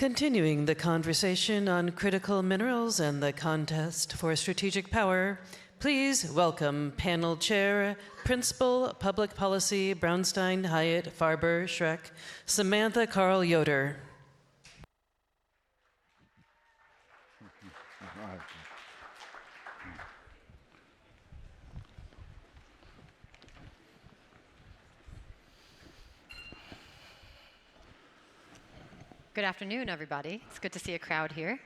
Continuing the conversation on critical minerals and the contest for strategic power, please welcome panel chair, Principal Public Policy, Brownstein, Hyatt, Farber, Schreck, Samantha Carl Yoder. Good afternoon, everybody. It's good to see a crowd here.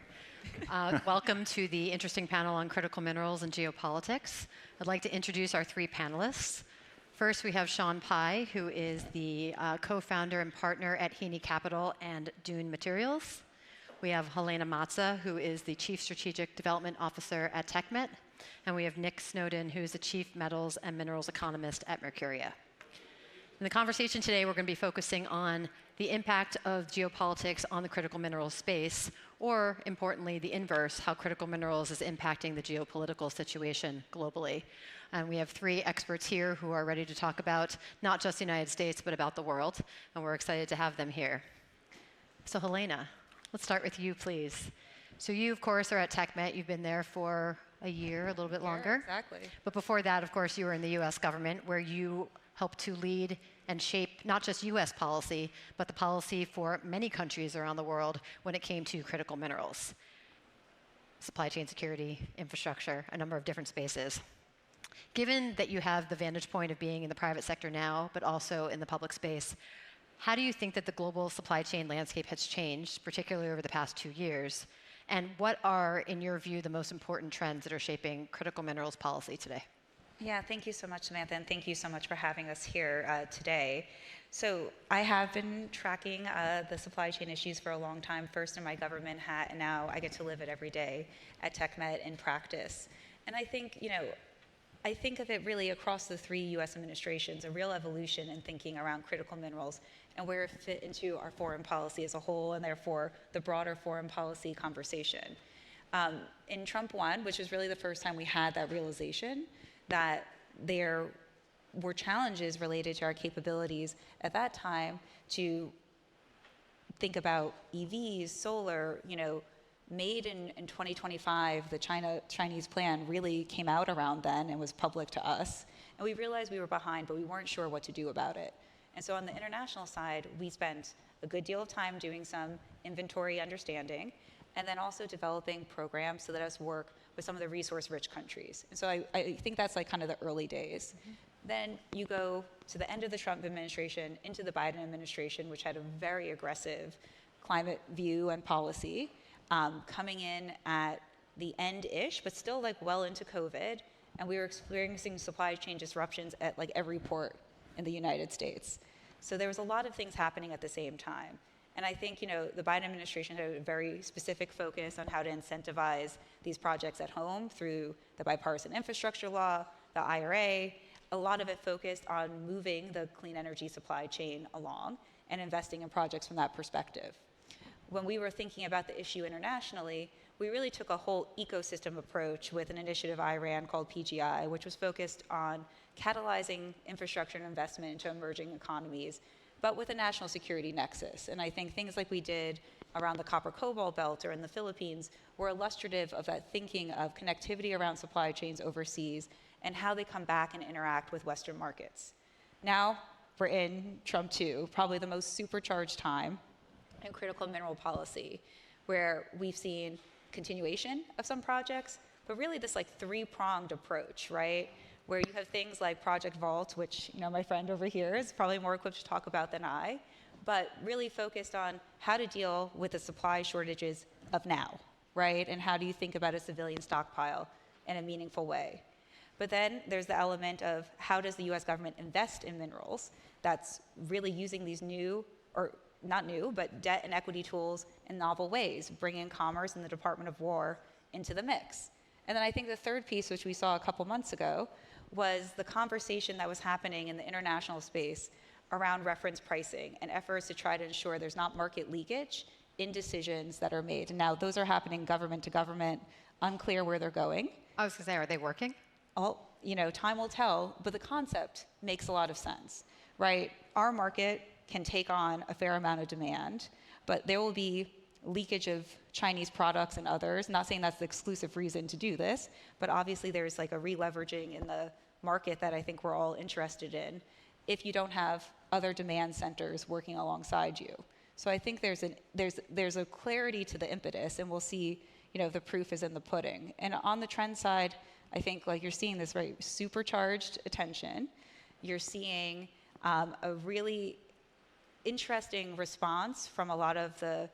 Welcome to the interesting panel on critical minerals and geopolitics. I'd like to introduce our three panelists. First, we have Sean Pai, who is the co-founder and partner at Heaney Capital and Dune Materials. We have Helaina Matza, who is the Chief Strategic Development Officer at TechMet. And we have Nick Snowden, who is the Chief Metals and Minerals Economist at Mercuria. In the conversation today, we're going to be focusing on the impact of geopolitics on the critical minerals space, or importantly, the inverse, how critical minerals is impacting the geopolitical situation globally. And we have three experts here who are ready to talk about not just the United States, but about the world. And we're excited to have them here. So Helaina, let's start with you, please. So you, of course, are at TechMet. You've been there for a year, a little bit longer. Exactly. But before that, of course, you were in the US government, where you helped to lead and shape not just US policy, but the policy for many countries around the world when it came to critical minerals. Supply chain security, infrastructure, a number of different spaces. Given that you have the vantage point of being in the private sector now, but also in the public space, how do you think that the global supply chain landscape has changed, particularly over the past 2 years? And what are, in your view, the most important trends that are shaping critical minerals policy today? Yeah, thank you so much, Samantha, and thank you so much for having us here today. So I have been tracking the supply chain issues for a long time, first in my government hat, and now I get to live it every day at TechMet in practice. And I think, I think of it really across the three US administrations, a real evolution in thinking around critical minerals and where it fit into our foreign policy as a whole, and therefore the broader foreign policy conversation. In Trump 1, which was really the first time we had that realization, that there were challenges related to our capabilities at that time to think about EVs, solar, made in 2025, the Chinese plan really came out around then and was public to us. And we realized we were behind, but we weren't sure what to do about it. And so on the international side, we spent a good deal of time doing some inventory understanding, and then also developing programs to let us work with some of the resource-rich countries. And so I think that's like kind of the early days. Mm-hmm. Then you go to the end of the Trump administration into the Biden administration, which had a very aggressive climate view and policy, coming in at the end-ish, but still like well into COVID. And we were experiencing supply chain disruptions at like every port in the United States. So there was a lot of things happening at the same time. And I think, the Biden administration had a very specific focus on how to incentivize these projects at home through the bipartisan infrastructure law, the IRA. A lot of it focused on moving the clean energy supply chain along and investing in projects from that perspective. When we were thinking about the issue internationally, we really took a whole ecosystem approach with an initiative I ran called PGI, which was focused on catalyzing infrastructure and investment into emerging economies, but with a national security nexus. And I think things like we did around the copper cobalt belt or in the Philippines were illustrative of that thinking of connectivity around supply chains overseas and how they come back and interact with Western markets. Now we're in Trump 2, probably the most supercharged time in critical mineral policy, where we've seen continuation of some projects, but really this like three-pronged approach, right? Where you have things like Project Vault, which my friend over here is probably more equipped to talk about than I, but really focused on how to deal with the supply shortages of now, right? And how do you think about a civilian stockpile in a meaningful way? But then there's the element of how does the US government invest in minerals that's really using these new, or not new, but debt and equity tools in novel ways, bringing commerce and the Department of War into the mix. And then I think the third piece, which we saw a couple months ago, was the conversation that was happening in the international space around reference pricing and efforts to try to ensure there's not market leakage in decisions that are made. And now those are happening government to government, unclear where they're going. I was going to say, are they working? Time will tell, but the concept makes a lot of sense, right? Our market can take on a fair amount of demand, but there will be leakage of Chinese products and others. Not saying that's the exclusive reason to do this, but obviously there's like a re-leveraging in the market that I think we're all interested in if you don't have other demand centers working alongside you. So I think there's a clarity to the impetus, and we'll see, the proof is in the pudding. And on the trend side, I think like you're seeing this very supercharged attention. You're seeing a really interesting response from a lot of the,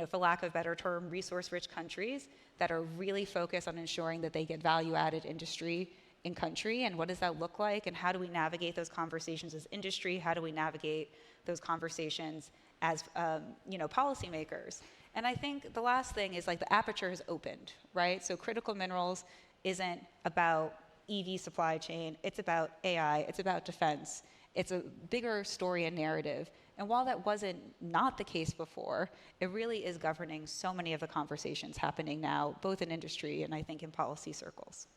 for lack of a better term, resource-rich countries that are really focused on ensuring that they get value-added industry in country. And what does that look like? And how do we navigate those conversations as industry? How do we navigate those conversations as, policymakers? And I think the last thing is like the aperture has opened, right? So critical minerals isn't about EV supply chain. It's about AI. It's about defense. It's a bigger story and narrative. And while that wasn't not the case before, it really is governing so many of the conversations happening now, both in industry and I think in policy circles.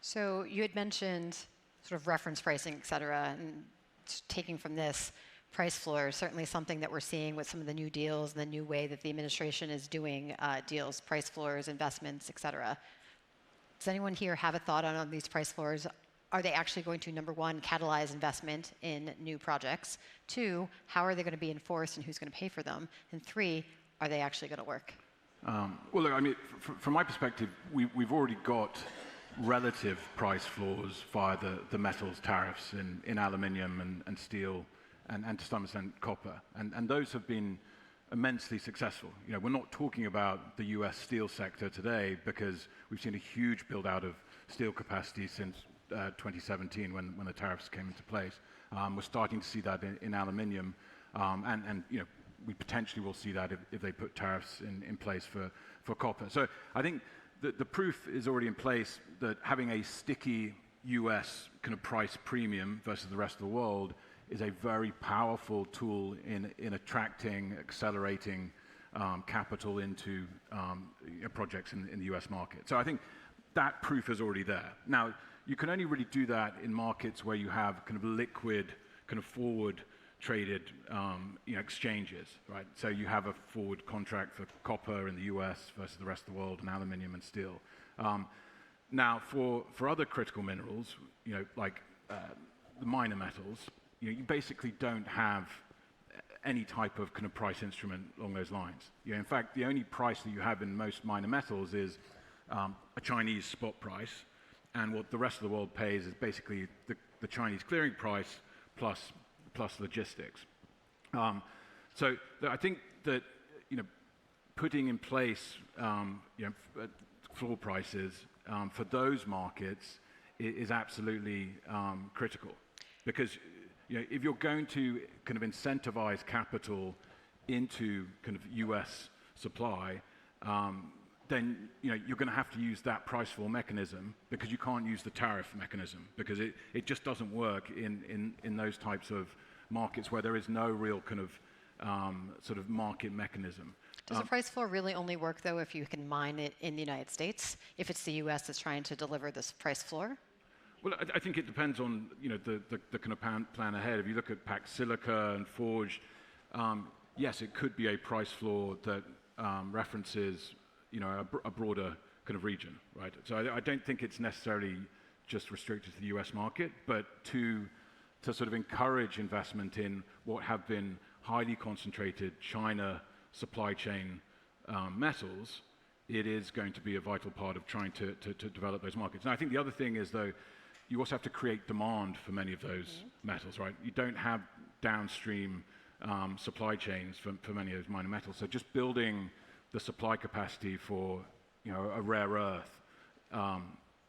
So you had mentioned sort of reference pricing, et cetera, and taking from this, price floor is certainly something that we're seeing with some of the new deals and the new way that the administration is doing deals, price floors, investments, et cetera. Does anyone here have a thought on these price floors? Are they actually going to, number one, catalyze investment in new projects? Two, how are they going to be enforced and who's going to pay for them? And three, are they actually going to work? Well, look, I mean, from my perspective, we've already got relative price floors via the metals tariffs in aluminium and steel and to some extent copper. And those have been immensely successful. We're not talking about the US steel sector today because we've seen a huge build out of steel capacity since 2017 when the tariffs came into place. We're starting to see that in aluminium, and we potentially will see that if they put tariffs in place for copper. So I think the proof is already in place that having a sticky US kind of price premium versus the rest of the world is a very powerful tool in attracting, accelerating capital into projects in the US market. So I think that proof is already there. Now, you can only really do that in markets where you have kind of liquid, kind of forward traded exchanges, right? So you have a forward contract for copper in the US versus the rest of the world and aluminium and steel. Now, for other critical minerals, like the minor metals, you basically don't have any type of kind of price instrument along those lines. In fact, the only price that you have in most minor metals is a Chinese spot price, and what the rest of the world pays is basically the Chinese clearing price plus logistics. So I think that putting in place floor prices for those markets is absolutely critical, because if you're going to kind of incentivize capital into kind of US supply, then you're going to have to use that price floor mechanism, because you can't use the tariff mechanism, because it just doesn't work in those types of markets where there is no real kind of sort of market mechanism. Does the price floor really only work, though, if you can mine it in the United States, if it's the US that's trying to deliver this price floor? Well, I think it depends on the kind of plan ahead. If you look at packed silica and forged, yes, it could be a price floor that references a broader kind of region, right? So I don't think it's necessarily just restricted to the US market, but to sort of encourage investment in what have been highly concentrated China supply chain metals, it is going to be a vital part of trying to develop those markets. And I think the other thing is, though, you also have to create demand for many of those metals, right? You don't have downstream supply chains for many of those minor metals. So just building the supply capacity for a rare earth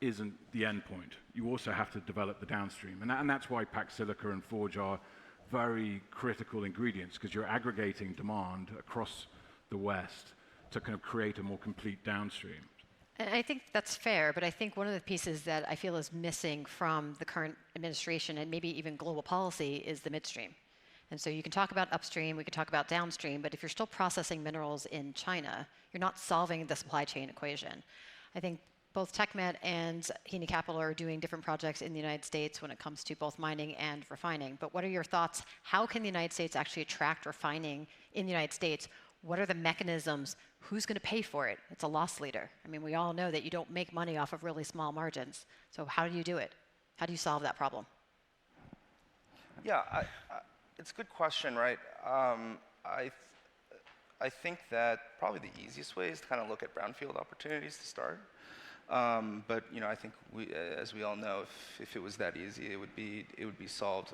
isn't the end point. You also have to develop the downstream. And that's why packed silica and forge are very critical ingredients, because you're aggregating demand across the West to kind of create a more complete downstream. And I think that's fair, but I think one of the pieces that I feel is missing from the current administration and maybe even global policy is the midstream. And so you can talk about upstream, we can talk about downstream, but if you're still processing minerals in China, you're not solving the supply chain equation. I think both TechMet and Helaina Capital are doing different projects in the United States when it comes to both mining and refining. But what are your thoughts? How can the United States actually attract refining in the United States What are the mechanisms? Who's going to pay for it? It's a loss leader. I mean, we all know that you don't make money off of really small margins. So how do you do it? How do you solve that problem? Yeah, it's a good question, right? I think that probably the easiest way is to kind of look at brownfield opportunities to start. But I think as we all know, if it was that easy, it would be solved.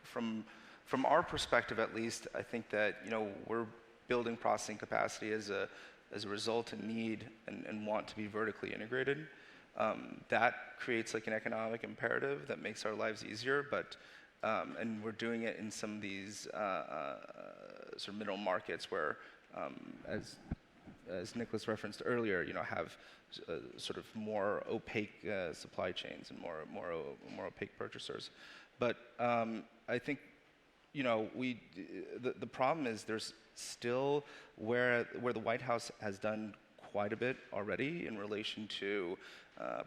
From our perspective, at least, I think that we're building processing capacity as a result and need and want to be vertically integrated. That creates like an economic imperative that makes our lives easier, but and we're doing it in some of these sort of middle markets where, as Nicholas referenced earlier, have sort of more opaque supply chains and more opaque purchasers. But I think the problem is there's still where the White House has done quite a bit already in relation to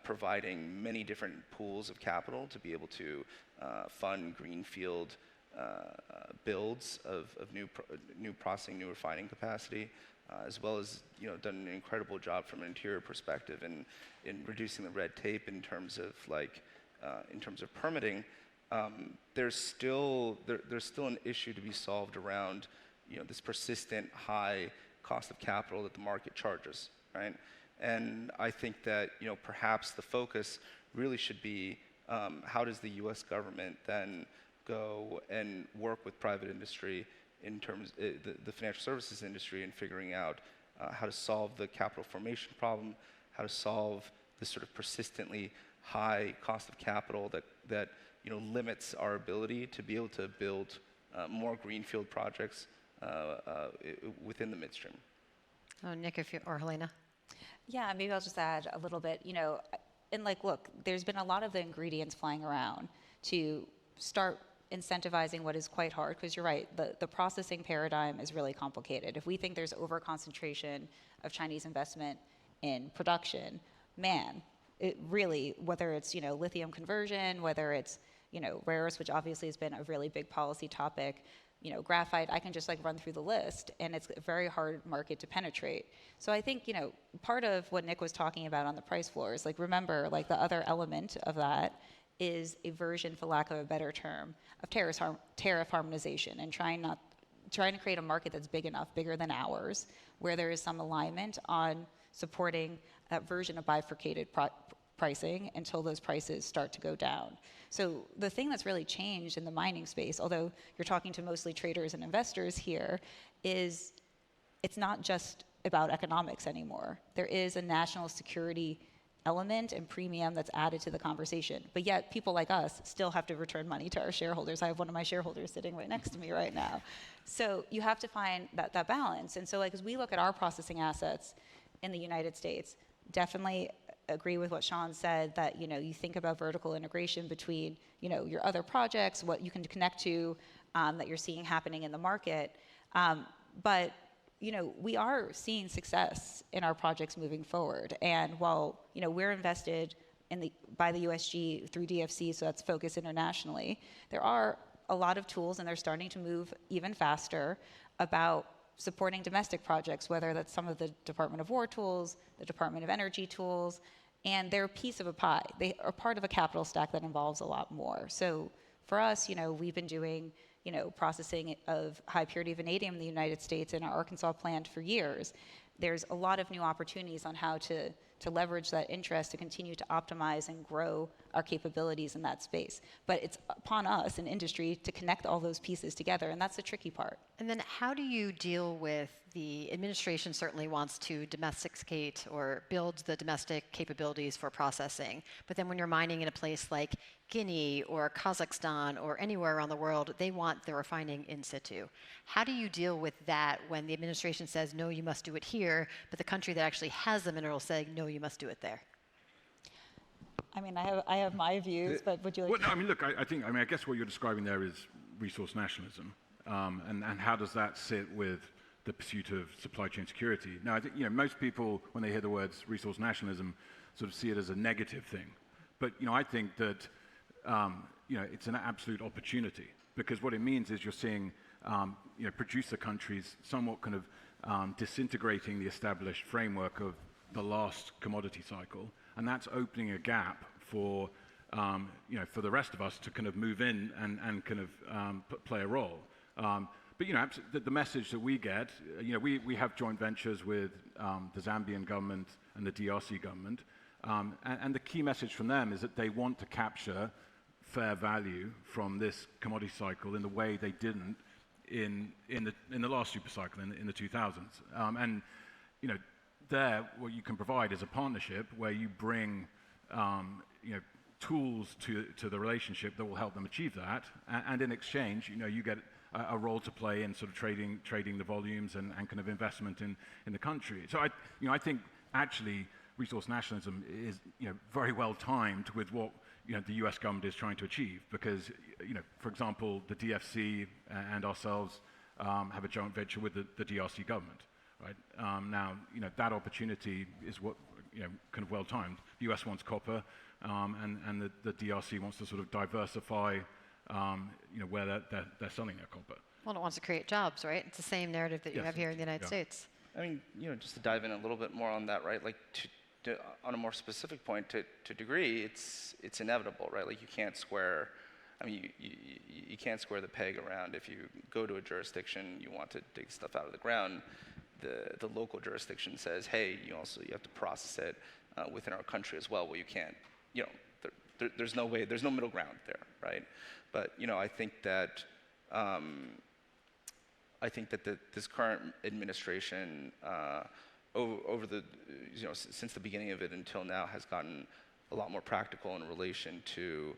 providing many different pools of capital to be able to fund greenfield builds of new processing, new refining capacity, as well as done an incredible job from an interior perspective in reducing the red tape in terms of permitting. There's still an issue to be solved around this persistent high cost of capital that the market charges, right? And I think that perhaps the focus really should be how does the U.S. government then go and work with private industry in terms the financial services industry in figuring out how to solve the capital formation problem, how to solve this sort of persistently high cost of capital that limits our ability to be able to build more greenfield projects within the midstream. Oh, Nick, or Helaina? Yeah, maybe I'll just add a little bit, and look, there's been a lot of the ingredients flying around to start incentivizing what is quite hard, because you're right, the processing paradigm is really complicated. If we think there's over-concentration of Chinese investment in production, man, it really, whether it's, lithium conversion, whether it's, rare earths, which obviously has been a really big policy topic, graphite, I can just run through the list, and it's a very hard market to penetrate. So I think, part of what Nick was talking about on the price floors, remember, the other element of that is a version, for lack of a better term, of tariff harmonization, and trying to create a market that's big enough, bigger than ours, where there is some alignment on supporting that version of bifurcated pricing until those prices start to go down. So the thing that's really changed in the mining space, although you're talking to mostly traders and investors here, is it's not just about economics anymore. There is a national security element and premium that's added to the conversation. But yet people like us still have to return money to our shareholders. I have one of my shareholders sitting right next to me right now. So you have to find that balance. And so as we look at our processing assets in the United States, definitely agree with what Sean said, that you think about vertical integration between your other projects, what you can connect to, that you're seeing happening in the market. But we are seeing success in our projects moving forward. And while we're invested by the USG through DFC, so that's focused internationally, there are a lot of tools, and they're starting to move even faster about supporting domestic projects, whether that's some of the Department of War tools, the Department of Energy tools, and they're a piece of a pie. They are part of a capital stack that involves a lot more. So for us, we've been doing, processing of high purity vanadium in the United States in our Arkansas plant for years. There's a lot of new opportunities on how to leverage that interest to continue to optimize and grow our capabilities in that space. But it's upon us in industry to connect all those pieces together, and that's the tricky part. And then how do you deal with the administration certainly wants to domesticate or build the domestic capabilities for processing, but then when you're mining in a place like Guinea or Kazakhstan or anywhere around the world, they want the refining in situ. How do you deal with that when the administration says, no, you must do it here, but the country that actually has the mineral saying, no, you must do it there? I mean, I have my views, but would you like Well, no, I mean, look, I guess what you're describing there is resource nationalism. And how does that sit with the pursuit of supply chain security? Now, I think most people, when they hear the words resource nationalism, sort of see it as a negative thing. But I think that it's an absolute opportunity, because what it means is you're seeing producer countries somewhat kind of disintegrating the established framework of the last commodity cycle, and that's opening a gap for for the rest of us to kind of move in and kind of play a role. But the message that we get, we have joint ventures with the Zambian government and the DRC government, and the key message from them is that they want to capture fair value from this commodity cycle in the way they didn't in the last super cycle in the 2000s. And there, what you can provide is a partnership where you bring tools to the relationship that will help them achieve that, and in exchange, you get a role to play in sort of trading the volumes and kind of investment in the country. So I think actually resource nationalism is very well timed with what the U.S. government is trying to achieve, because for example, the DFC and ourselves have a joint venture with the DRC government, right? Now that opportunity is what kind of well timed. The U.S. wants copper, and the DRC wants to sort of diversify where they're selling their copper. Well, it wants to create jobs, right? It's the same narrative that you have here in the United States. I mean, just to dive in a little bit more on that, right? Like, on a more specific point, to degree, it's inevitable, right? Like, you can't square. I mean, you can't square the peg around. If you go to a jurisdiction, you want to dig stuff out of the ground. The local jurisdiction says, hey, you have to process it within our country as well. Well, you can't. There's no way. There's no middle ground there, right? But I think that this current administration, over the since the beginning of it until now, has gotten a lot more practical in relation to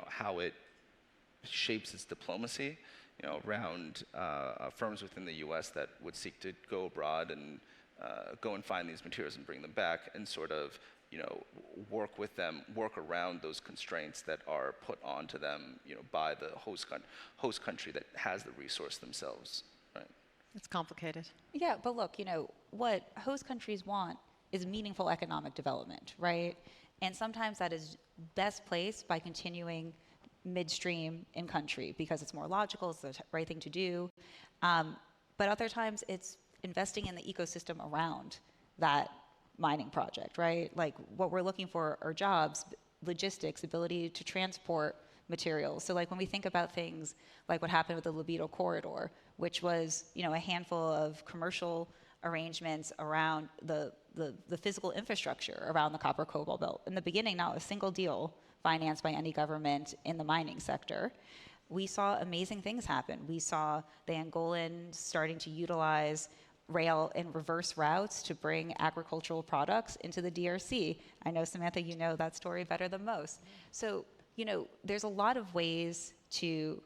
how it shapes its diplomacy, around firms within the U.S. that would seek to go abroad and go and find these materials and bring them back, and sort of work with them, work around those constraints that are put onto them, by the host country that has the resource themselves, right? It's complicated. Yeah, but look, what host countries want is meaningful economic development, right? And sometimes that is best placed by continuing midstream in country because it's more logical, it's the right thing to do. But other times it's investing in the ecosystem around that mining project, right? Like, what we're looking for are jobs, logistics, ability to transport materials. So like when we think about things like what happened with the Libido corridor, which was, a handful of commercial arrangements around the physical infrastructure around the copper cobalt belt. In the beginning, not a single deal financed by any government in the mining sector. We saw amazing things happen. We saw the Angolans starting to utilize rail and reverse routes to bring agricultural products into the DRC. I know, Samantha, you know that story better than most. So, there's a lot of ways to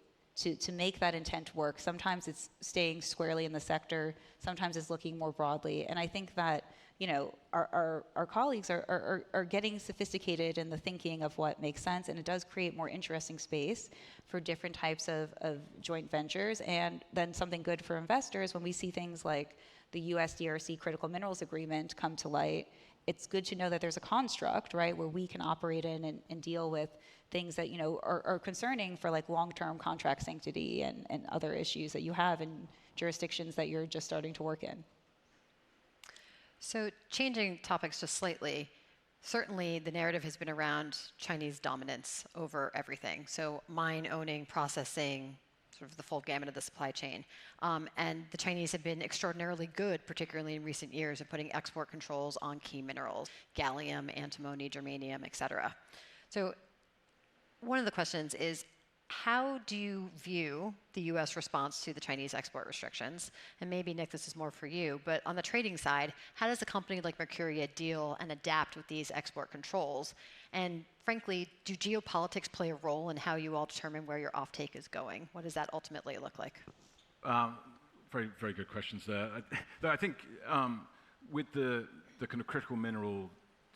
make that intent work. Sometimes it's staying squarely in the sector. Sometimes it's looking more broadly. And I think that, our colleagues are getting sophisticated in the thinking of what makes sense, and it does create more interesting space for different types of joint ventures, and then something good for investors when we see things like the US DRC Critical Minerals Agreement come to light. It's good to know that there's a construct, right, where we can operate in and deal with things that, are concerning for like long-term contract sanctity and other issues that you have in jurisdictions that you're just starting to work in. So changing topics just slightly, certainly the narrative has been around Chinese dominance over everything. So mine owning, processing, sort of the full gamut of the supply chain. And the Chinese have been extraordinarily good, particularly in recent years, at putting export controls on key minerals, gallium, antimony, germanium, et cetera. So one of the questions is, how do you view the U.S. response to the Chinese export restrictions? And maybe, Nick, this is more for you, but on the trading side, how does a company like Mercuria deal and adapt with these export controls? And frankly, do geopolitics play a role in how you all determine where your offtake is going? What does that ultimately look like? Very, very good questions there. I think with the kind of critical minerals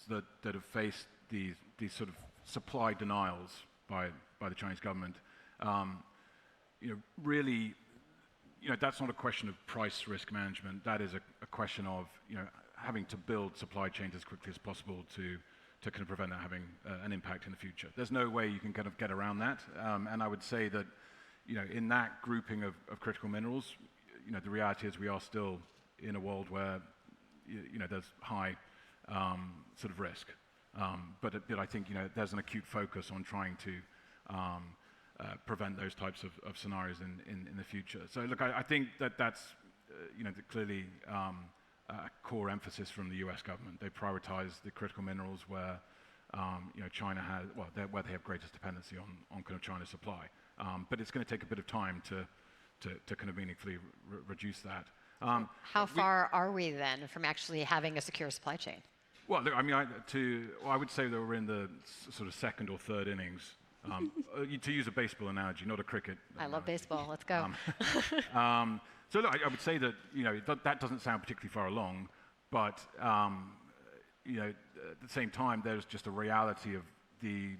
that have faced these sort of supply denials by the Chinese government, really, that's not a question of price risk management. That is a question of, having to build supply chains as quickly as possible to kind of prevent that having an impact in the future. There's no way you can kind of get around that. And I would say that, in that grouping of critical minerals, the reality is we are still in a world where there's high sort of risk. But I think there's an acute focus on trying to prevent those types of scenarios in the future. So look, I think that's clearly a core emphasis from the U.S. government. They prioritize the critical minerals where China has, where they have greatest dependency on kind of China's supply. But it's going to take a bit of time to kind of meaningfully reduce that. How far are we then from actually having a secure supply chain? Well, look, I mean, I would say that we're in the sort of second or third innings. To use a baseball analogy, not a cricket I analogy. love baseball. Let's go. So look, I would say that that doesn't sound particularly far along, but at the same time, there's just a reality of the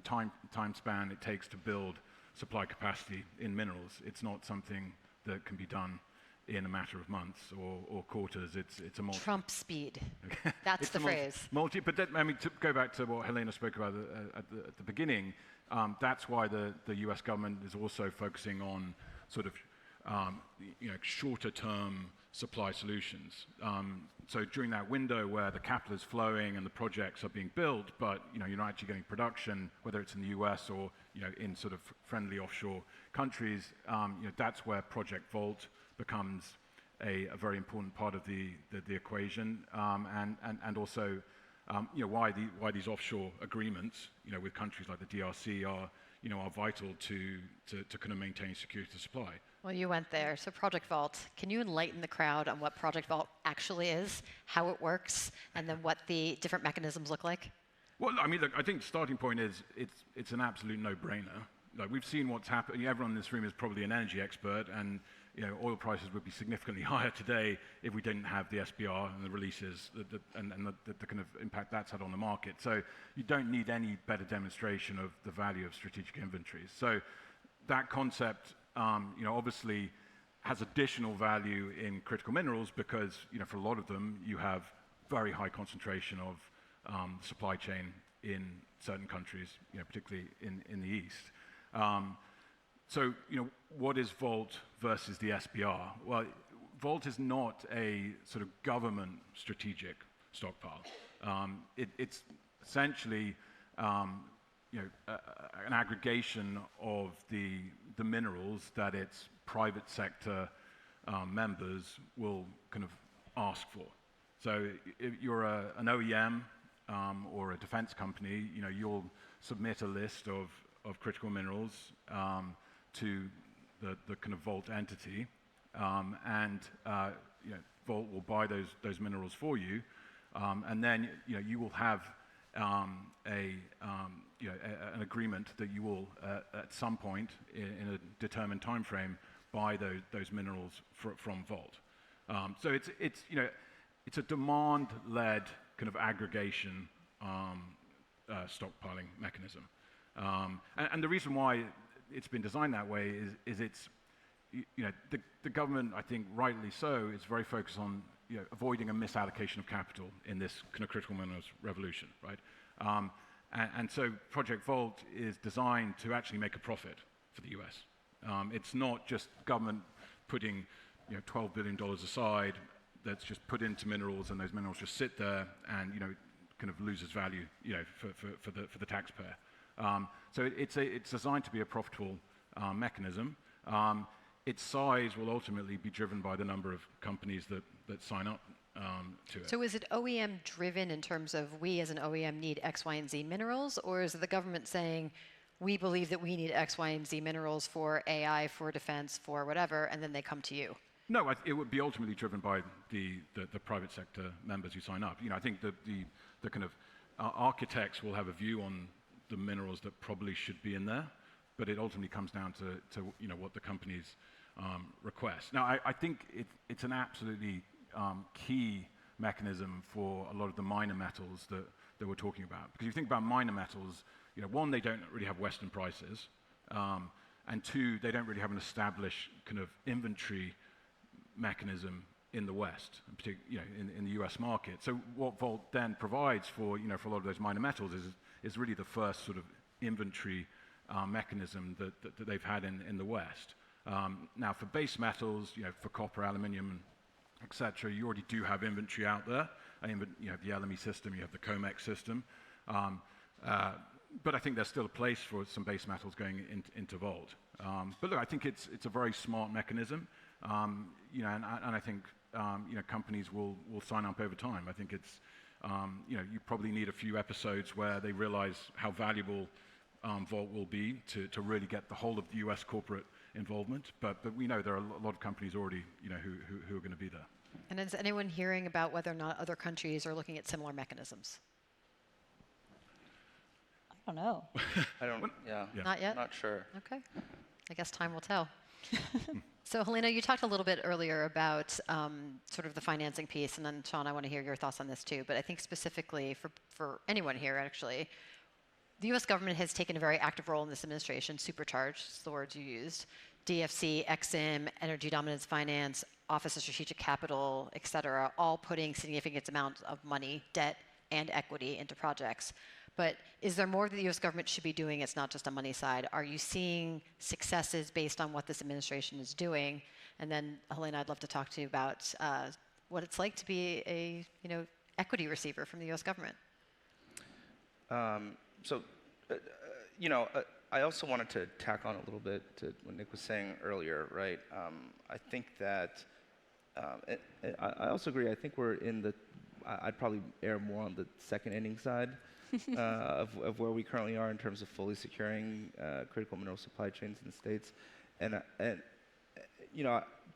time span it takes to build supply capacity in minerals. It's not something that can be done in a matter of months or quarters. It's a multi. Trump speed. That's the phrase. But to go back to what Helaina spoke about at the beginning, that's why the U.S. government is also focusing on sort of shorter-term supply solutions. So during that window where the capital is flowing and the projects are being built, but you're not actually getting production, whether it's in the U.S. or in sort of friendly offshore countries, that's where Project Vault becomes a very important part of the equation, and also why these offshore agreements with countries like the DRC are vital to kind of maintain security of supply. Well, you went there. So Project Vault, can you enlighten the crowd on what Project Vault actually is, how it works, and then what the different mechanisms look like? Well, I mean, look, I think the starting point is it's an absolute no-brainer. Like, we've seen what's happened. Everyone in this room is probably an energy expert, and oil prices would be significantly higher today if we didn't have the SPR and the releases and the kind of impact that's had on the market. So you don't need any better demonstration of the value of strategic inventories. So that concept, obviously has additional value in critical minerals because, for a lot of them, you have very high concentration of supply chain in certain countries, particularly in the East. So, what is Vault versus the SPR? Well, Vault is not a sort of government strategic stockpile. It's essentially, an aggregation of the minerals that its private sector members will kind of ask for. So, if you're an OEM or a defense company, you'll submit a list of critical minerals to the kind of Vault entity, and Vault will buy those minerals for you, and then you will have an agreement that you will at some point in a determined time frame buy those minerals from Vault. So it's a demand-led kind of aggregation stockpiling mechanism, and the reason why it's been designed that way is it's the government, I think rightly so, is very focused on avoiding a misallocation of capital in this kind of critical minerals revolution, right? And so Project Vault is designed to actually make a profit for the US. It's not just government putting $12 billion aside that's just put into minerals, and those minerals just sit there and kind of loses value for the taxpayer. So it's designed to be a profitable mechanism. Its size will ultimately be driven by the number of companies that sign up to it. So is it OEM driven in terms of we as an OEM need X, Y, and Z minerals, or is it the government saying we believe that we need X, Y, and Z minerals for AI, for defense, for whatever, and then they come to you? No, it would be ultimately driven by the private sector members who sign up. I think the kind of architects will have a view on the minerals that probably should be in there, but it ultimately comes down to what the companies request. Now, I think it's an absolutely key mechanism for a lot of the minor metals that we're talking about. Because if you think about minor metals, one, they don't really have Western prices, and two, they don't really have an established kind of inventory mechanism in the West, in the US market. So what Vault then provides for a lot of those minor metals is really the first sort of inventory mechanism that they've had in the West. Now, for base metals, for copper, aluminium, etc., you already do have inventory out there. You have the LME system, you have the COMEX system. But I think there's still a place for some base metals going into Vault. But look, I think it's a very smart mechanism, and I think companies will sign up over time. I think it's you probably need a few episodes where they realize how valuable Vault will be to really get the whole of the U.S. corporate involvement. But we know there are a lot of companies already who are going to be there. And is anyone hearing about whether or not other countries are looking at similar mechanisms? I don't know. Yeah. Not yet? Not sure. Okay. I guess time will tell. So, Helaina, you talked a little bit earlier about sort of the financing piece, and then, Sean, I want to hear your thoughts on this too. But I think specifically for anyone here, actually, the U.S. government has taken a very active role in this administration, supercharged, is the words you used, DFC, EXIM, Energy Dominance Finance, Office of Strategic Capital, et cetera, all putting significant amounts of money, debt, and equity into projects. But is there more that the U.S. government should be doing? It's not just a money side. Are you seeing successes based on what this administration is doing? And then, Helaina, I'd love to talk to you about what it's like to be a equity receiver from the U.S. government. I also wanted to tack on a little bit to what Nick was saying earlier, right? I think that, I also agree, I think we're I'd probably err more on the second inning side of where we currently are in terms of fully securing critical mineral supply chains in the States. And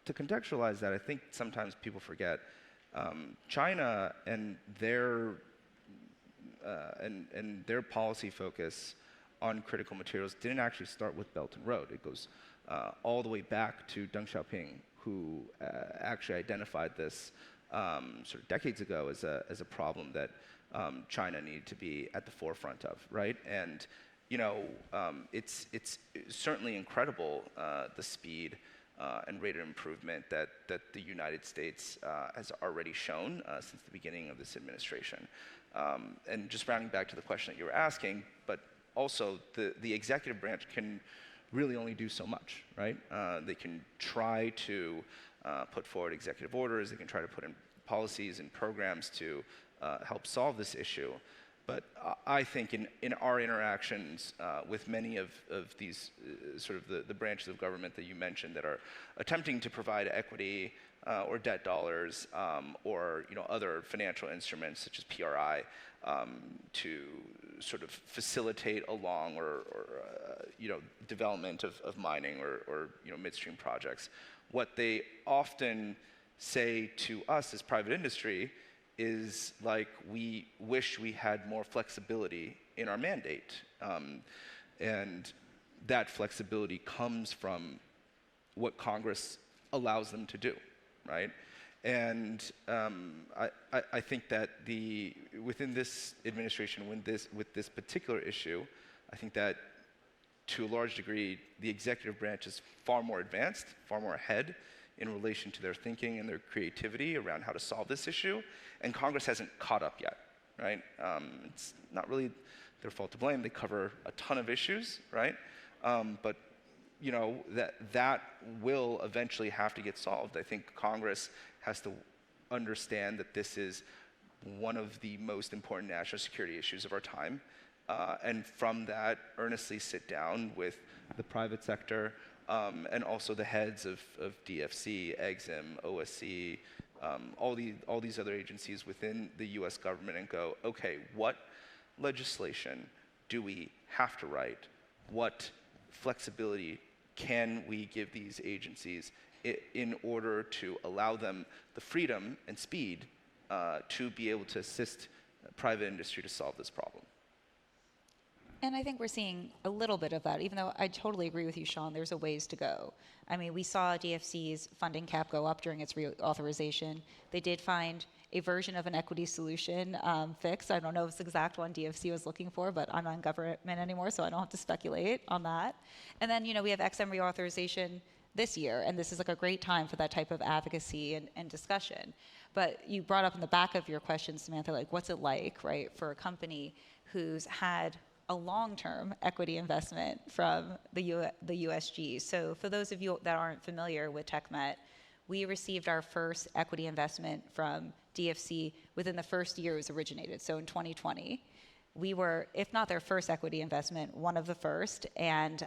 to contextualize that, I think sometimes people forget China and their policy focus on critical materials didn't actually start with Belt and Road. It goes all the way back to Deng Xiaoping, who actually identified this sort of decades ago as a problem that China needed to be at the forefront of, right? And it's certainly incredible the speed and rate of improvement that the United States has already shown since the beginning of this administration. And just rounding back to the question that you were asking, but also the executive branch can really only do so much, right? They can try to put forward executive orders, they can try to put in policies and programs to help solve this issue. But I think in our interactions with many of these sort of the branches of government that you mentioned that are attempting to provide equity or debt dollars or other financial instruments such as PRI to sort of facilitate along or development of mining or midstream projects, what they often say to us as private industry is like, we wish we had more flexibility in our mandate. And that flexibility comes from what Congress allows them to do, right? And I think that within this administration, with this particular issue, I think that to a large degree, the executive branch is far more advanced, far more ahead in relation to their thinking and their creativity around how to solve this issue, and Congress hasn't caught up yet, right? It's not really their fault to blame. They cover a ton of issues, right? But that will eventually have to get solved. I think Congress has to understand that this is one of the most important national security issues of our time, and from that, earnestly sit down with the private sector, and also the heads of DFC, EXIM, OSC, all these other agencies within the US government, and go, okay, what legislation do we have to write? What flexibility can we give these agencies in order to allow them the freedom and speed to be able to assist private industry to solve this problem? And I think we're seeing a little bit of that, even though I totally agree with you, Sean, there's a ways to go. I mean, we saw DFC's funding cap go up during its reauthorization. They did find a version of an equity solution fix. I don't know if it's the exact one DFC was looking for, but I'm not in government anymore, so I don't have to speculate on that. And then, we have XM reauthorization this year, and this is like a great time for that type of advocacy and discussion. But you brought up in the back of your question, Samantha, like, what's it like, right, for a company who's had a long-term equity investment from the USG. So for those of you that aren't familiar with TechMet, we received our first equity investment from DFC within the first year it was originated, so in 2020. We were, if not their first equity investment, one of the first, and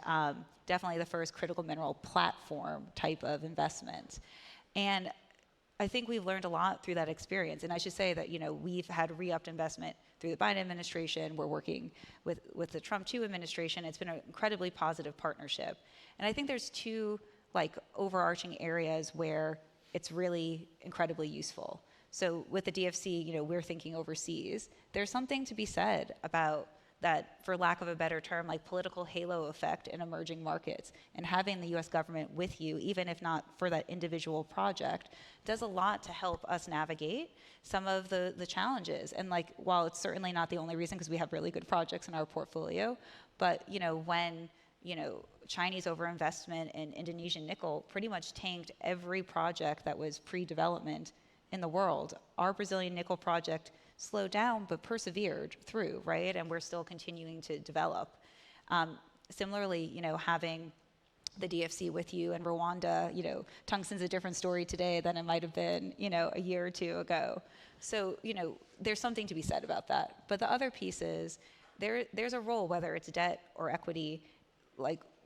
definitely the first critical mineral platform type of investment. And I think we've learned a lot through that experience. And I should say that, we've had re-upped investment through the Biden administration. We're working with the Trump 2 administration. It's been an incredibly positive partnership. And I think there's two overarching areas where it's really incredibly useful. So with the DFC, we're thinking overseas. There's something to be said about that, for lack of a better term, political halo effect in emerging markets. And having the US government with you, even if not for that individual project, does a lot to help us navigate some of the challenges. And while it's certainly not the only reason, because we have really good projects in our portfolio, but when Chinese overinvestment in Indonesian nickel pretty much tanked every project that was pre-development in the world. Our Brazilian nickel project slowed down but persevered through, right? And we're still continuing to develop. Similarly, having the DFC with you and Rwanda, tungsten's a different story today than it might have been, a year or two ago. So, there's something to be said about that. But the other piece is there's a role, whether it's debt or equity,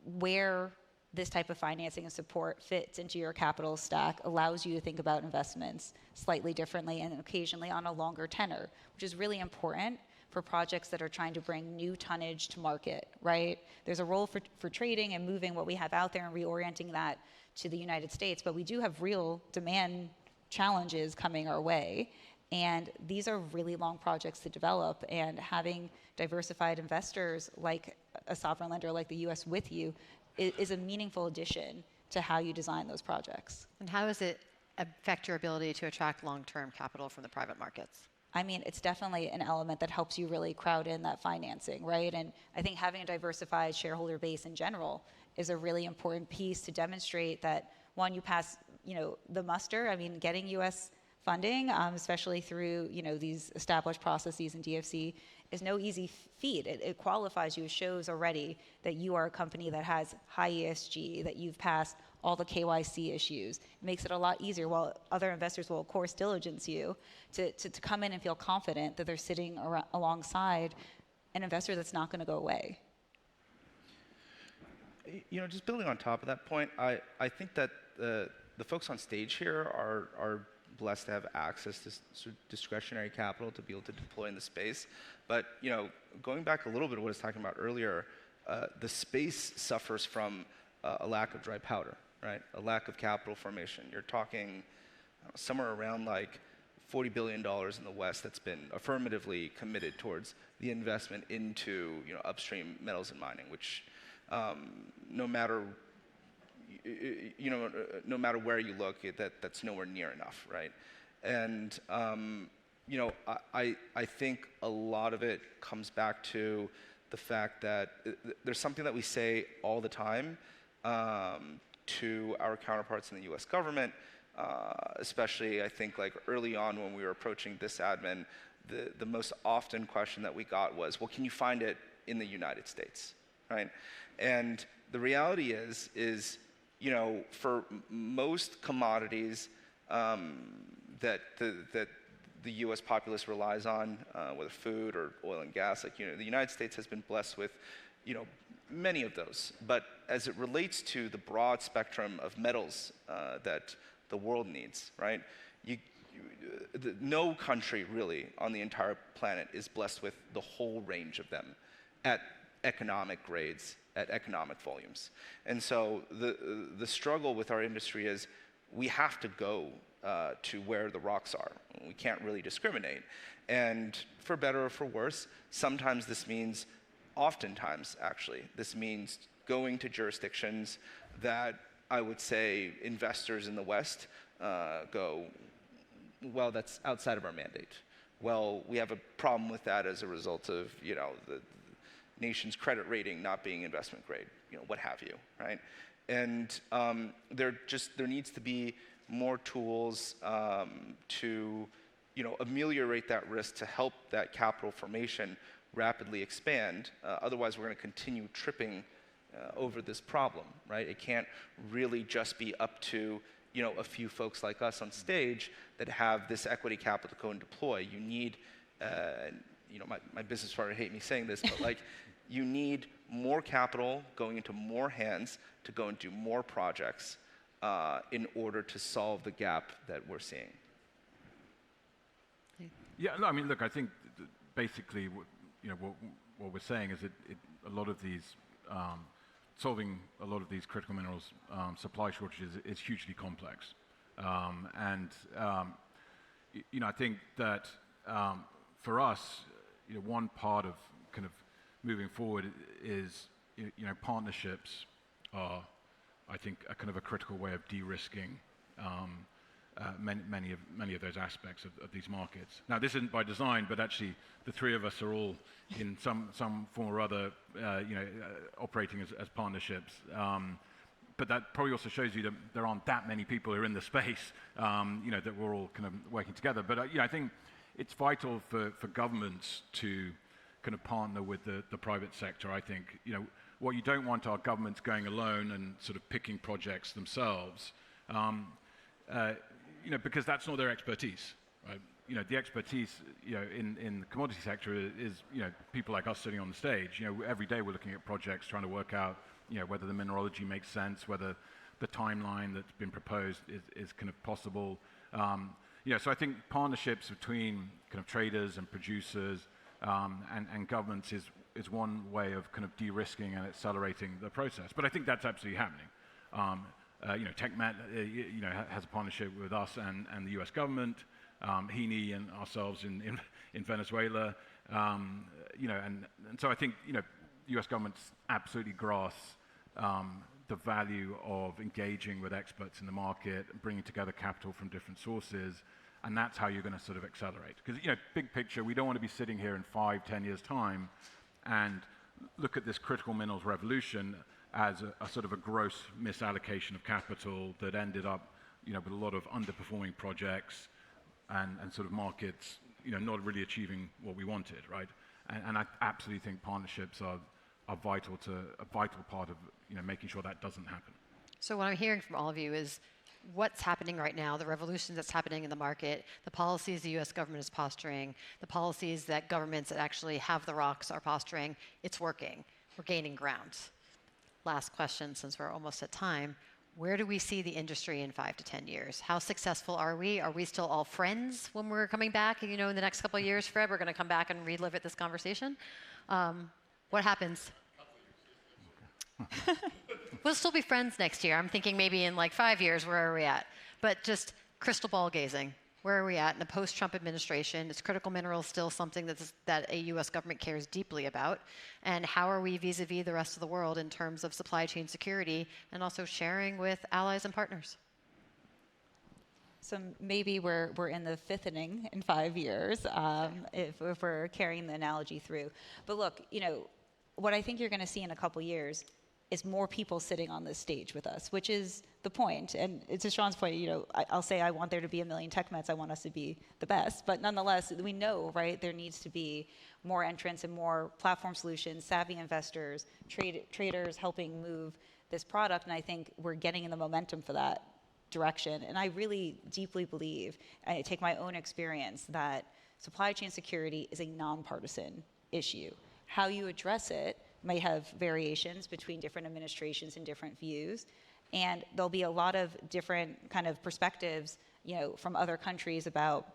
where this type of financing and support fits into your capital stack allows you to think about investments slightly differently and occasionally on a longer tenor, which is really important for projects that are trying to bring new tonnage to market, right? There's a role for trading and moving what we have out there and reorienting that to the United States, but we do have real demand challenges coming our way. And these are really long projects to develop, and having diversified investors like a sovereign lender like the US with you is a meaningful addition to how you design those projects. And how does it affect your ability to attract long-term capital from the private markets? I mean, it's definitely an element that helps you really crowd in that financing, right? And I think having a diversified shareholder base in general is a really important piece to demonstrate that, one, you pass, the muster. I mean, getting U.S. funding, especially through, these established processes in DFC, is no easy feat. It qualifies you. It shows already that you are a company that has high ESG, that you've passed all the KYC issues. It makes it a lot easier, while other investors will, of course, diligence you, to come in and feel confident that they're sitting alongside an investor that's not going to go away. Just building on top of that point, I think that the folks on stage here are blessed to have access to sort of discretionary capital to be able to deploy in the space. But going back a little bit to what I was talking about earlier, the space suffers from a lack of dry powder, right? A lack of capital formation. You're talking somewhere around $40 billion in the West that's been affirmatively committed towards the investment into upstream metals and mining, which no matter where you look, that's nowhere near enough, right? And I think a lot of it comes back to the fact that there's something that we say all the time to our counterparts in the U.S. government, especially I think early on when we were approaching this admin, the most often question that we got was, well, can you find it in the United States, right? And the reality is for most commodities that the U.S. populace relies on, whether food or oil and gas, the United States has been blessed with, many of those. But as it relates to the broad spectrum of metals that the world needs, right? No country really on the entire planet is blessed with the whole range of them at economic grades, at economic volumes. And so the struggle with our industry is we have to go to where the rocks are. We can't really discriminate. And for better or for worse, sometimes this means, oftentimes actually, this means going to jurisdictions that I would say investors in the West go, well, that's outside of our mandate. Well, we have a problem with that as a result of, the nation's credit rating not being investment grade, what have you, right? And there needs to be more tools to, ameliorate that risk, to help that capital formation rapidly expand. Otherwise, we're going to continue tripping over this problem, right? It can't really just be up to a few folks like us on stage that have this equity capital to go and deploy. You need, my business partner hate me saying this, but like, you need more capital going into more hands to go and do more projects in order to solve the gap that we're seeing. Yeah, no, I mean, look, I think basically, what we're saying is that a lot of these solving a lot of these critical minerals supply shortages is hugely complex, and I think that for us, one part of kind of moving forward is partnerships are, I think, a kind of a critical way of de-risking many of those aspects of these markets. Now, this isn't by design, but actually, the three of us are all in some form or other, operating as partnerships. But that probably also shows you that there aren't that many people who are in the space, that we're all kind of working together. But I think it's vital for governments to kind of partner with the private sector. I think what you don't want are governments going alone and sort of picking projects themselves. Because that's not their expertise, right? The expertise, in the commodity sector is, people like us sitting on the stage. Every day we're looking at projects, trying to work out, whether the mineralogy makes sense, whether the timeline that's been proposed is kind of possible. So I think partnerships between kind of traders and producers and governments is one way of kind of de-risking and accelerating the process. But I think that's absolutely happening. TechMet, has a partnership with us and the U.S. government, Hini and ourselves in Venezuela, and so I think the U.S. government absolutely grasps the value of engaging with experts in the market, bringing together capital from different sources, and that's how you're going to sort of accelerate. Because big picture, we don't want to be sitting here in 5-10 years' time and look at this critical minerals revolution as a sort of a gross misallocation of capital that ended up, with a lot of underperforming projects and sort of markets, not really achieving what we wanted, right? And I absolutely think partnerships are a vital part of, making sure that doesn't happen. So what I'm hearing from all of you is what's happening right now, the revolution that's happening in the market, the policies the U.S. government is posturing, the policies that governments that actually have the rocks are posturing, it's working. We're gaining ground. Last question, since we're almost at time. Where do we see the industry in 5 to 10 years? How successful are we? Are we still all friends when we're coming back? In the next couple of years, Fred, we're going to come back and relive this conversation. What happens? We'll still be friends next year. I'm thinking maybe in like 5 years, where are we at? But just crystal ball gazing. Where are we at in the post-Trump administration? Is critical minerals still something that a U.S. government cares deeply about? And how are we vis-a-vis the rest of the world in terms of supply chain security and also sharing with allies and partners? So maybe we're in the fifth inning in 5 years, if we're carrying the analogy through. But look, what I think you're going to see in a couple years is more people sitting on this stage with us, which is the point. And to Sean's point, I'll say I want there to be 1 million TechMets. I want us to be the best. But nonetheless, we know, right, there needs to be more entrants and more platform solutions, savvy investors, traders helping move this product. And I think we're getting in the momentum for that direction. And I really deeply believe, and I take my own experience, that supply chain security is a nonpartisan issue. How you address it may have variations between different administrations and different views. And there'll be a lot of different kind of perspectives, from other countries about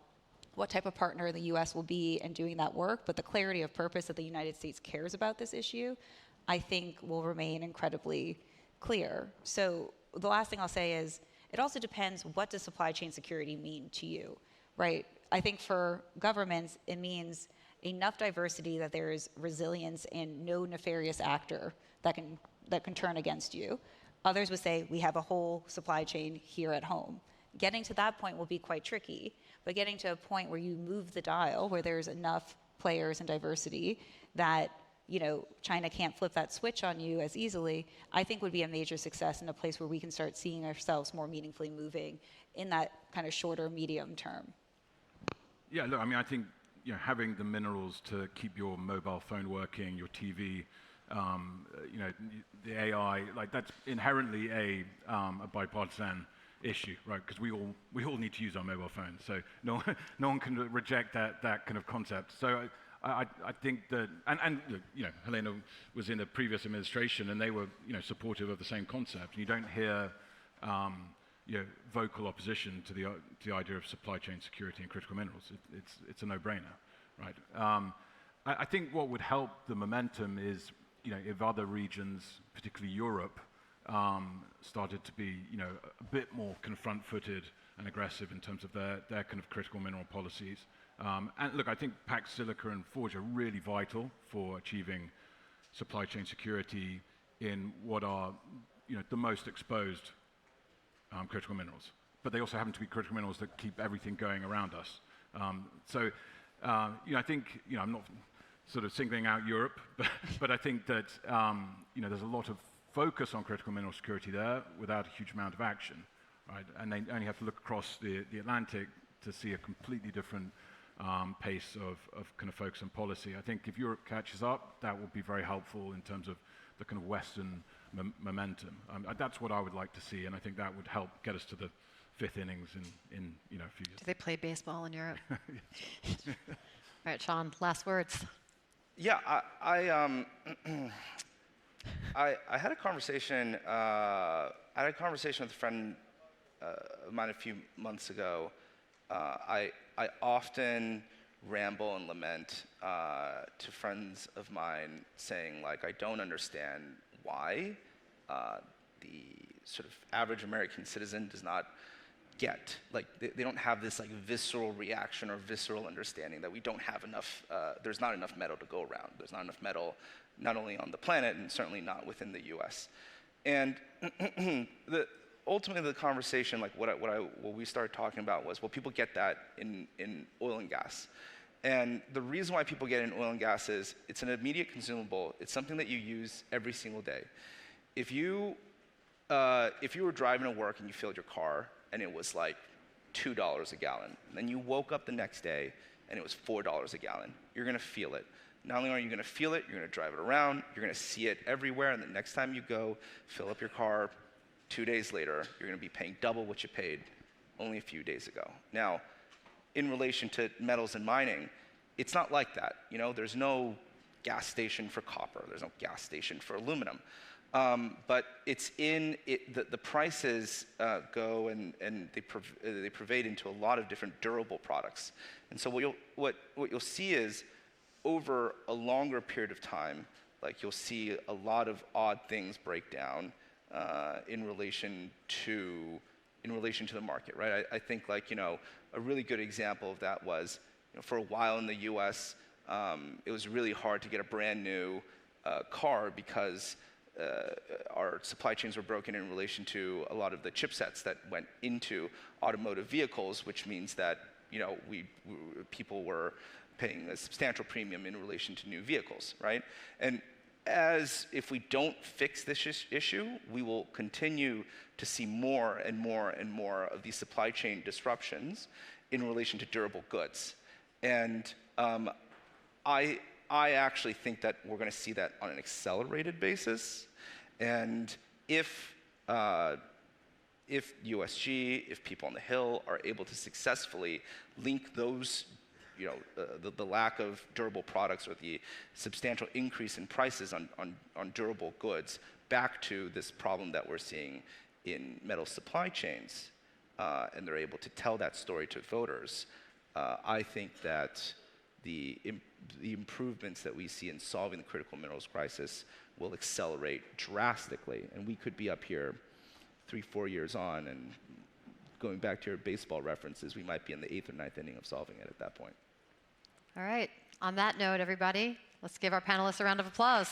what type of partner the U.S. will be in doing that work. But the clarity of purpose that the United States cares about this issue, I think will remain incredibly clear. So the last thing I'll say is, it also depends, what does supply chain security mean to you, right? I think for governments, it means enough diversity that there is resilience and no nefarious actor that can turn against you. Others would say, we have a whole supply chain here at home. Getting to that point will be quite tricky, but getting to a point where you move the dial, where there's enough players and diversity that China can't flip that switch on you as easily, I think would be a major success, and a place where we can start seeing ourselves more meaningfully moving in that kind of shorter, medium term. Yeah, look, I mean, I think having the minerals to keep your mobile phone working, your TV, the AI, like that's inherently a bipartisan issue, right? Because we all need to use our mobile phones, so no one can reject that kind of concept. So I think that, and Helaina was in a previous administration, and they were supportive of the same concept. And you don't hear vocal opposition to the idea of supply chain security and critical minerals. It's a no-brainer, right? I think what would help the momentum is if other regions, particularly Europe, started to be a bit more kind of front-footed and aggressive in terms of their kind of critical mineral policies. And look, I think Pax Silica and Forge are really vital for achieving supply chain security in what are the most exposed critical minerals. But they also happen to be critical minerals that keep everything going around us. I think I'm not sort of singling out Europe, but I think that there's a lot of focus on critical mineral security there without a huge amount of action, right? And they only have to look across the Atlantic to see a completely different pace of kind of focus and policy. I think if Europe catches up, that will be very helpful in terms of the kind of Western momentum. That's what I would like to see, and I think that would help get us to the fifth innings in a few years. Do they play baseball in Europe? All right, Sean, last words. Yeah, I had a conversation. I had a conversation with a friend of mine a few months ago. I often ramble and lament to friends of mine, saying like, I don't understand why the sort of average American citizen does not get, like they don't have this like visceral reaction or visceral understanding that we don't have enough, there's not enough metal to go around. There's not enough metal, not only on the planet and certainly not within the US. And ultimately the conversation, like what we started talking about was, well, people get that in oil and gas. And the reason why people get it in oil and gas is it's an immediate consumable. It's something that you use every single day. If you were driving to work and you filled your car and it was like $2 a gallon, and then you woke up the next day and it was $4 a gallon, you're gonna feel it. Not only are you gonna feel it, you're gonna drive it around, you're gonna see it everywhere, and the next time you go fill up your car 2 days later, you're gonna be paying double what you paid only a few days ago. Now, in relation to metals and mining, it's not like that. There's no gas station for copper, there's no gas station for aluminum. But it's the prices go and they pervade into a lot of different durable products. And so what you'll see is over a longer period of time, like you'll see a lot of odd things break down in relation to the market, right? I think like a really good example of that was for a while in the U.S. It was really hard to get a brand new car because our supply chains were broken in relation to a lot of the chipsets that went into automotive vehicles, which means that people were paying a substantial premium in relation to new vehicles, right? And if we don't fix this issue, we will continue to see more and more and more of these supply chain disruptions in relation to durable goods. And I actually think that we're going to see that on an accelerated basis. And if USG, if people on the Hill are able to successfully link those, the lack of durable products or the substantial increase in prices on durable goods back to this problem that we're seeing in metal supply chains, and they're able to tell that story to voters, I think that the improvements that we see in solving the critical minerals crisis will accelerate drastically. And we could be up here 3-4 years on, and going back to your baseball references, we might be in the 8th or 9th inning of solving it at that point. All right. On that note, everybody, let's give our panelists a round of applause.